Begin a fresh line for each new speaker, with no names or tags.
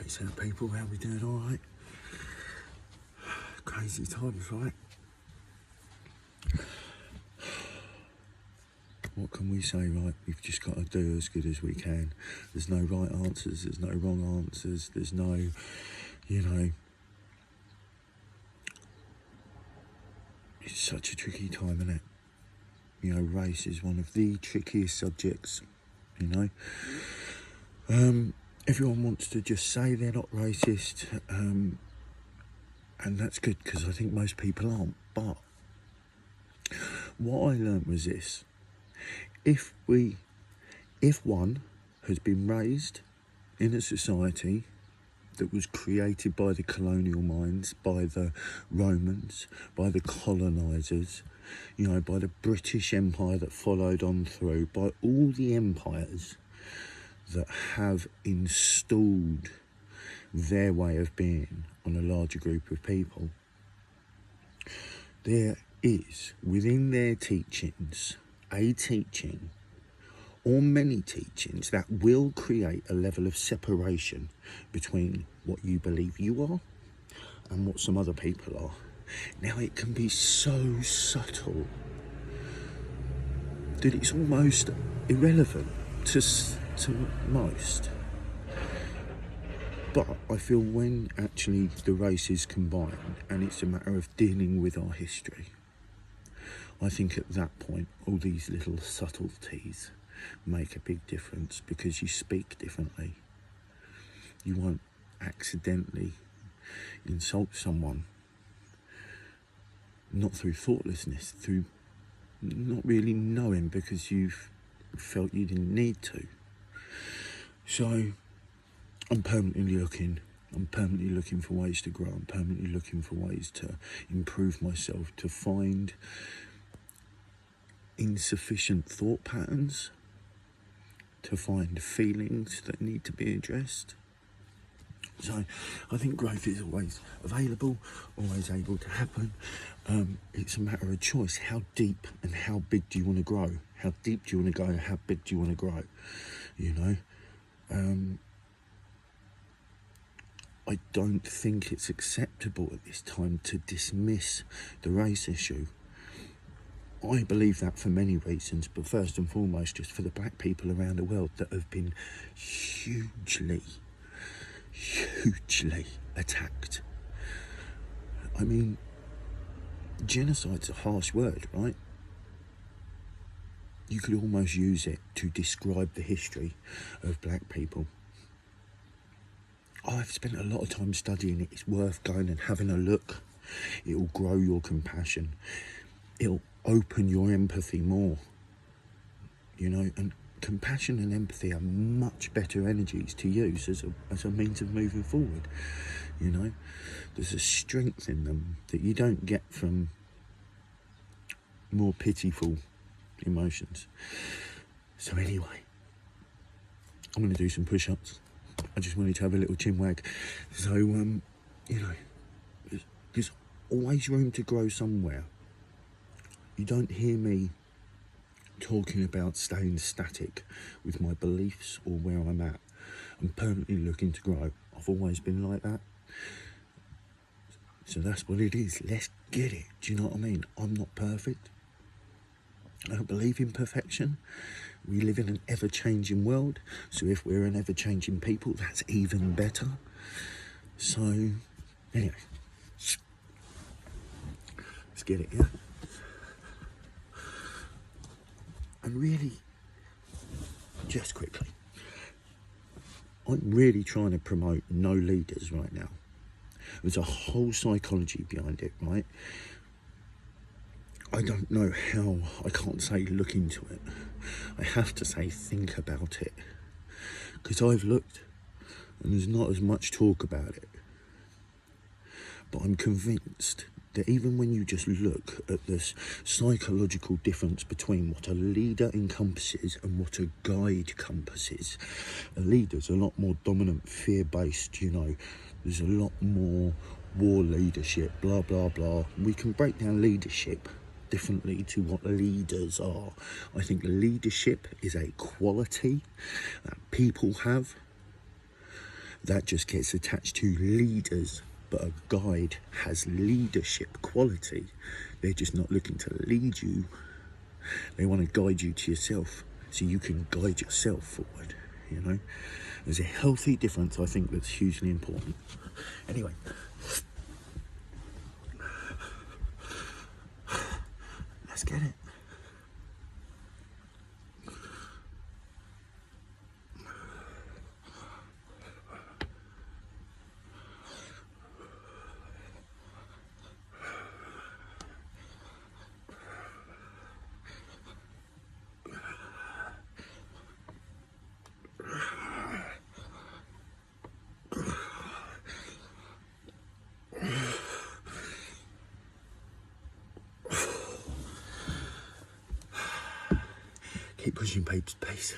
Peace out, people. How we doing? All right? Crazy times, right? What can we say, right? We've just got to do as good as we can. There's no right answers. There's no wrong answers. There's no, it's such a tricky time, isn't it? Race is one of the trickiest subjects, Everyone wants to just say they're not racist, and that's good because I think most people aren't. But what I learned was this: if one has been raised in a society that was created by the colonial minds, by the Romans, by the colonisers, by the British Empire that followed on through, by all the empires that have installed their way of being on a larger group of people, there is within their teachings a teaching or many teachings that will create a level of separation between what you believe you are and what some other people are. Now, it can be so subtle that it's almost irrelevant to most. But I feel when actually the race is combined and it's a matter of dealing with our history, I think at that point all these little subtleties make a big difference, because you speak differently. You won't accidentally insult someone, not through thoughtlessness, through not really knowing because you've felt you didn't need to. So I'm permanently looking for ways to grow. I'm permanently looking for ways to improve myself, to find insufficient thought patterns, to find feelings that need to be addressed. So I think growth is always available, always able to happen. It's a matter of choice. How deep and how big do you want to grow? How deep do you want to go? How big do you want to grow? I don't think it's acceptable at this time to dismiss the race issue. I believe that for many reasons, but first and foremost, just for the black people around the world that have been hugely attacked. I mean, genocide's a harsh word, right? You could almost use it to describe the history of black people. I've spent a lot of time studying it. It's worth going and having a look. It'll grow your compassion. It'll open your empathy more, and compassion and empathy are much better energies to use as a means of moving forward. There's a strength in them that you don't get from more pitiful emotions. So anyway, I'm going to do some push-ups. I just wanted to have a little chin wag. So, there's always room to grow somewhere. You don't hear me talking about staying static with my beliefs or where I'm at. I'm permanently looking to grow. I've always been like that. So that's what it is. Let's get it. Do you know what I mean? I'm not perfect. I don't believe in perfection. We live in an ever-changing world. So if we're an ever-changing people, that's even better. So, anyway. Let's get it, yeah? And really, just quickly, I'm really trying to promote no leaders right now. There's a whole psychology behind it, right? I don't know how. I can't say look into it. I have to say think about it. Because I've looked and there's not as much talk about it. But I'm convinced that even when you just look at this psychological difference between what a leader encompasses and what a guide encompasses, a leader's a lot more dominant, fear-based, There's a lot more war leadership, blah, blah, blah. We can break down leadership differently to what leaders are. I think leadership is a quality that people have that just gets attached to leaders. But a guide has leadership quality. They're just not looking to lead you. They want to guide you to yourself so you can guide yourself forward, you know. There's a healthy difference, I think, that's hugely important. Anyway, let's get it. Keep pushing pace.